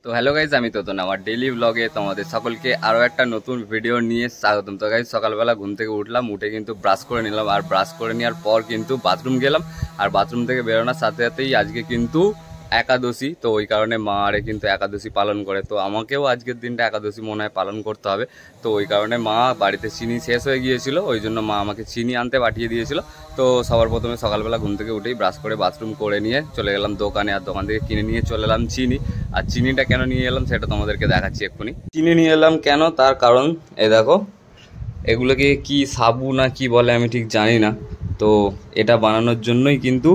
তো hello guys, আমি তোতন আমার ডেইলি ব্লগে তোমাদের সকলকে আরও একটা নতুন ভিডিও নিয়ে স্বাগতম। তো গাইজ সকালবেলা ঘুম থেকে উঠলাম, উঠে কিন্তু ব্রাশ করে নিলাম, আর ব্রাশ করে নেওয়ার পর কিন্তু বাথরুম গেলাম। আর বাথরুম থেকে বেরোনোর সাথে সাথেই আজকে কিন্তু একাদশী, তো ওই কারণে মা আরে কিন্তু একাদশী পালন করে, তো আমাকেও আজকের দিনটা একাদশী মনে হয় পালন করতে হবে। তো ওই কারণে মা বাড়িতে চিনি শেষ হয়ে গিয়েছিল, ওই জন্য মা আমাকে চিনি আনতে পাঠিয়ে দিয়েছিল। তো সবার প্রথমে সকালবেলা ঘুম থেকে উঠেই ব্রাশ করে বাথরুম করে নিয়ে চলে গেলাম দোকানে, আর দোকান থেকে কিনে নিয়ে চলে এলাম চিনি। আর চিনিটা কেন নিয়ে এলাম সেটা তোমাদেরকে দেখাচ্ছি এক্ষুনি। চিনি নিয়ে এলাম কেন, তার কারণ এই দেখো, এগুলোকে কি সাবু না কি বলে আমি ঠিক জানি না। তো এটা বানানোর জন্যই কিন্তু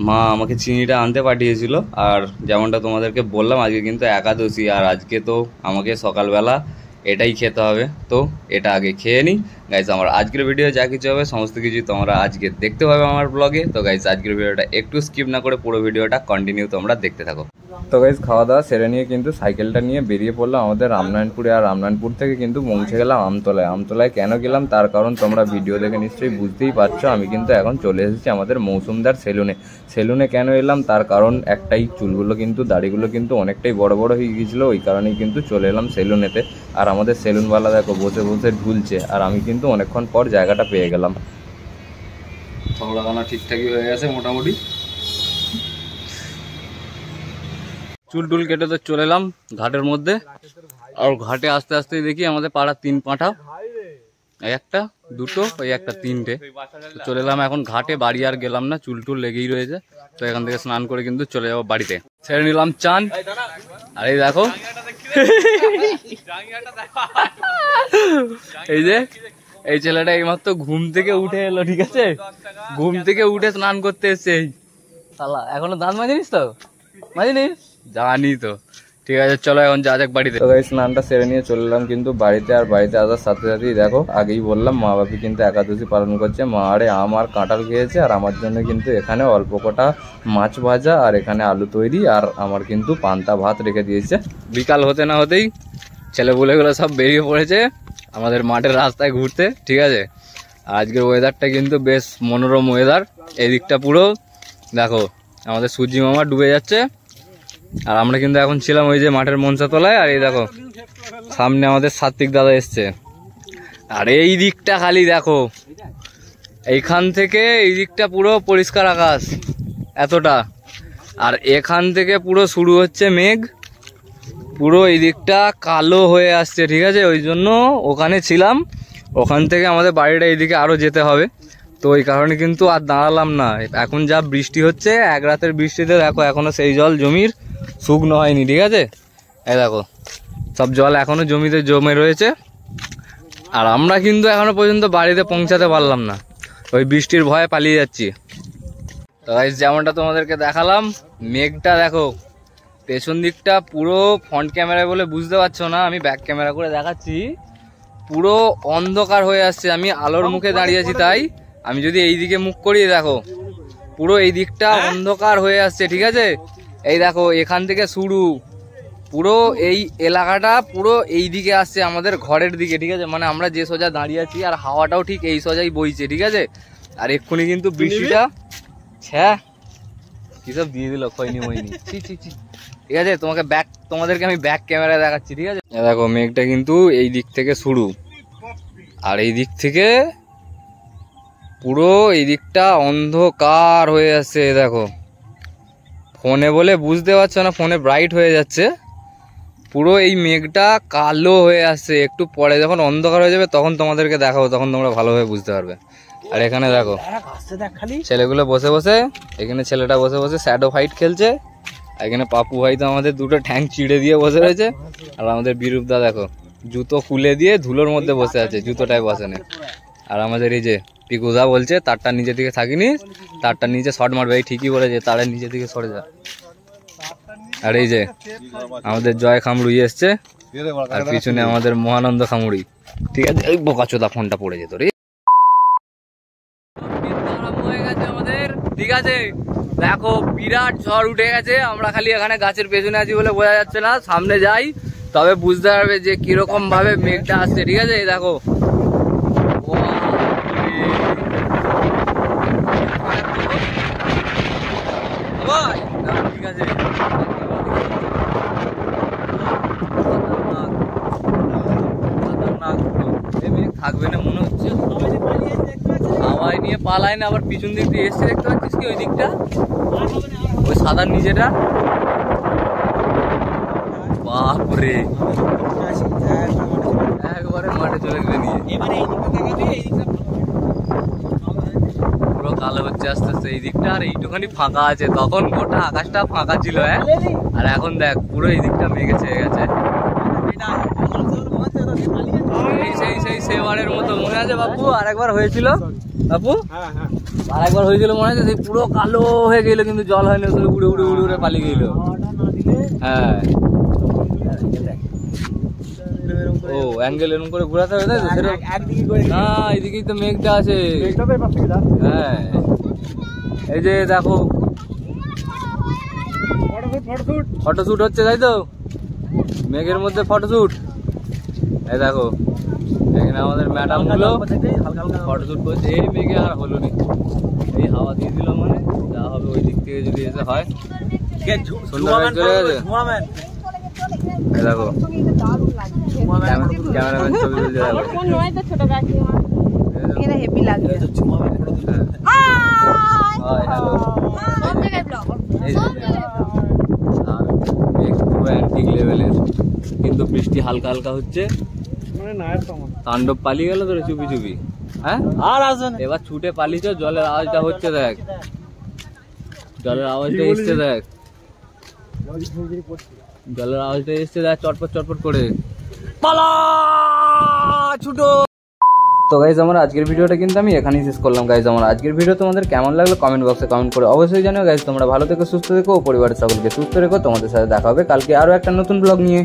মা আমাকে চিনিটা আনতে পাঠিয়েছিল। আর যেমনটা তোমাদেরকে বললাম, আজকে কিন্তু একাদশী, আর আজকে তো আমাকে সকালবেলা এটাই খেতে হবে। তো এটা আগে খেয়ে নিই গাইজ। আমার আজকের ভিডিও যা কিছু হবে সমস্ত কিছু তোমরা আজকে দেখতে পাবে আমার ব্লগে। তো গাইজ আজকের ভিডিওটা একটু স্কিপ না করে পুরো ভিডিওটা কন্টিনিউ তোমরা দেখতে থাকো। তো গাইজ খাওয়া দাওয়া সেরে নিয়ে কিন্তু সাইকেলটা নিয়ে বেরিয়ে পড়লাম আমাদের রামনারায়ণপুরে। আর রামনারায়ণপুর থেকে কিন্তু পৌঁছে গেলাম আমতলায়। আমতলায় কেন গেলাম তার কারণ তোমরা ভিডিও দেখে নিশ্চয়ই বুঝতেই পারছো। আমি কিন্তু এখন চলে এসেছি আমাদের মৌসুমদার সেলুনে কেন এলাম তার কারণ একটাই, চুলগুলো কিন্তু দাড়িগুলো কিন্তু অনেকটাই বড় বড় হয়ে গিয়েছিলো, ওই কারণেই কিন্তু চলে এলাম সেলুনেতে। আর আমাদের সেলুনওয়ালা দেখো বসে বসে ঢুলছে, আর আমি কিন্তু অনেকক্ষণ পর জায়গাটা পেয়ে গেলাম। লাগানো ঠিকঠাকই হয়ে গেছে মোটামুটি। চুল টুল কেটে তো চলে এলাম ঘাটের মধ্যে। আর ঘাটে আস্তে আস্তে দেখি আমাদের পাড়ার 3 পাঁঠা, একটা দুটো ওই একটা 3টে। চলে এলাম এখন ঘাটে, বাড়ি আর গেলাম না, চুল টুল লেগেই রয়েছে। তো এখান থেকে স্নান করে কিন্তু চলে যাবো বাড়িতে। ছেড়ে নিলাম চান। আর এই দেখো এই যে এই ছেলেটা এইমাত্র ঘুম থেকে উঠে এলো, ঠিক আছে, ঘুম থেকে উঠে স্নান করতে এসছে। শালা এখনো দাঁত মাজিনিস? তো মাজিনিস? জানি তো, ঠিক আছে চলো এখন যা যাক বাড়িতে। তো গাইস স্নানটা সেরে নিয়ে চলে এলাম কিন্তু বাড়িতে। আর বাড়িতে আসার সাথে সাথেই দেখো, আগেই বললাম মা বাপি কিন্তু একাদশী পালন করছে। মা আরে আম আর কাঁঠাল খেয়েছে, আর আমার জন্য কিন্তু এখানে অল্প কটা মাছ ভাজা, আর এখানে আলু তৈরি, আর আমার কিন্তু পান্তা ভাত রেখে দিয়েছে। বিকাল হতে না হতেই ছেলেপুলেগুলো সব বেরিয়ে পড়েছে আমাদের মাঠের রাস্তায় ঘুরতে, ঠিক আছে। আজকের ওয়েদারটা কিন্তু বেশ মনোরম ওয়েদার। এই দিকটা পুরো দেখো আমাদের সূর্যি মামা ডুবে যাচ্ছে। আর আমরা কিন্তু এখন ছিলাম ওই যে মাঠের মঞ্চা তলায়। আর এই দেখো সামনে আমাদের সাত্বিক দাদা এসছে। আর এই দিকটা খালি দেখো, এইখান থেকে এই দিকটা পুরো পরিষ্কার আকাশ এতটা, আর এখান থেকে পুরো শুরু হচ্ছে মেঘ, পুরো এই দিকটা কালো হয়ে আসছে, ঠিক আছে। ওই জন্য ওখানে ছিলাম, ওখান থেকে আমাদের বাড়িটা এইদিকে আরো যেতে হবে। তো ওই কারণে কিন্তু আর দাঁড়ালাম না। এখন যা বৃষ্টি হচ্ছে, এক রাতের বৃষ্টিতে দেখো এখনো সেই জল জমির শুকনো হয়নি, ঠিক আছে। এই দেখো সব জল এখনো জমিতে জমে রয়েছে। আর আমরা কিন্তু এখনো পর্যন্ত বাড়িতে পৌঁছাতে পারলাম না, ওই বৃষ্টির ভয়ে পালিয়ে যাচ্ছি। তো গাইস যেমনটা তোমাদেরকে দেখালাম, মেঘটা দেখো পেছন দিকটা পুরো, ফ্রন্ট ক্যামেরায় বলে বুঝতে পারছো না, আমি ব্যাক ক্যামেরা করে দেখাচ্ছি, পুরো অন্ধকার হয়ে আসছে। আমি আলোর মুখে দাঁড়িয়ে আছি, তাই আমি যদি এই দিকে মুখ করি দেখো পুরো এই দিকটা অন্ধকার হয়ে আসছে, ঠিক আছে। এই দেখো এখান থেকে শুরু, পুরো এই এলাকাটা পুরো এই দিকে আসছে আমাদের ঘরের দিকে, ঠিক আছে। মানে আমরা যে সোজা দাঁড়িয়ে আছি, আর হাওয়াটাও ঠিক এই সোজাই বইছে, ঠিক আছে। আর এক্ষুনি কিন্তু বৃষ্টিটা কিসব দিয়ে দিল, খয়নি ময়নি, ঠিক আছে। তোমাদেরকে আমি ব্যাক ক্যামেরায় দেখাচ্ছি, ঠিক আছে। দেখো মেঘটা কিন্তু এই দিক থেকে শুরু, আর এই দিক থেকে পুরো এই দিকটা অন্ধকার হয়ে আসছে। দেখো ফোনে বলে বুঝতে পারছো না, ফোনে ব্রাইট হয়ে যাচ্ছে, পুরো এই মেঘটা কালো হয়ে আসছে। একটু পরে যখন অন্ধকার হয়ে যাবে তখন তোমাদেরকে দেখাবো, তখন তোমরা ভালোভাবে বুঝতে পারবে। আর এখানে দেখো ছেলেগুলো বসে বসে, এখানে ছেলেটা বসে বসে শ্যাডো ফাইট খেলছে। এখানে পাপু ভাই তো আমাদের দুটো ঠ্যাং চিড়ে দিয়ে বসে রয়েছে। আর আমাদের বিরূপদা দেখো জুতো খুলে দিয়ে ধুলোর মধ্যে বসে আছে, জুতোটাই বসে নেই। আর আমাদের এই যে পিকুদা বলছে তারটা নিচে দিকে থাকিনি, তারটা নিচে শর্ট মারবে, এই ঠিকই বলেছে, তারের নিচে দিকে সরে যা। আর এই যে আমাদের জয় খামড়ুই এসছে, আর পিছনে আমাদের মহানন্দ খামুড়ি, ঠিক আছে। এই বোকাচোদা ফোনটা পড়ে যেত রে। আমাদের ঠিক আছে দেখো বিরাট ঝড় উঠে গেছে। আমরা খালি এখানে গাছের পেছনে আছি বলে বোঝা যাচ্ছে না, সামনে যাই তবে বুঝতে পারবে যে কিরকম ভাবে মেঘটা আসছে, ঠিক আছে। এই দেখো ঠিক আছে। পালায় না, আবার পিছন দিক দিয়ে এসছে, দেখতে পাচ্ছিস কি ওই দিকটা, ওই সাদার নিচেটা। বাপরে একবারে মাঠে চলে গেলে নিয়ে পুরো কালো হচ্ছে আস্তে আস্তে এই দিকটা, আর এইটুখানি ফাঁকা আছে। তখন গোটা আকাশটা ফাঁকা ছিল, হ্যাঁ, আর এখন দেখ পুরো এই দিকটা মেঘে ছেয়ে গেছে। সেই সেই সেবারের মতো মনে আছে বাপু, আরেকবার হয়েছিল বাপু, আরেকবার হয়েছিল মনে আছে, সেই পুরো কালো হয়ে গেল কিন্তু জল হয়নি, উড়ে উড়ে উড়ে উড়ে পালিয়ে গেল। হ্যাঁ, ও অ্যাঙ্গেল এরকম করে ঘোরাতে হবে, তাই তো? সেটা না, এইদিকেই তো মেঘটা আছে। হ্যাঁ, এই যে দেখো ফটোশুট হচ্ছে, তাই তো? মেঘের মধ্যে ফটোশুট। এই দেখো এখানে আমাদের ম্যাডাম গুলো ফটোশুট করছে। এই মেঘে আর হলো নি, এই হাওয়া দিয়ে দিল, মানে যা হবে ওই দিক থেকে যদি এসে হয়। সন্ধ্যাবেলা চলে গেছে। এই দেখো ক্যামেরাম্যান ছবি তুলছে, অ্যান্টিক লেভেলের, কিন্তু বৃষ্টি হালকা হালকা হচ্ছে। তাণ্ডব পালিয়ে গেল তোরে চুপি চুপি। হ্যাঁ, আর আসেন এবার ছুটে পালিয়েছ, জলের আওয়াজটা হচ্ছে দেখ, জলের আওয়াজটা এসছে দেখ, জলের আওয়াজটা এসছে দেখ, চটপট চটপট করে পালা ছুটো। তো গাইজ আমার আজকের ভিডিওটা কিন্তু আমি এখানেই শেষ করলাম। গাইজ আমার আজকের ভিডিও তোমাদের কেমন লাগলো কমেন্ট বক্সে কমেন্ট করে অবশ্যই জানিও। গাইজ তোমরা ভালো থেকো, সুস্থ থেকো, ও পরিবারের সকলকে সুস্থ রেখো। তোমাদের সাথে দেখা হবে কালকে আরো একটা নতুন ব্লগ নিয়ে।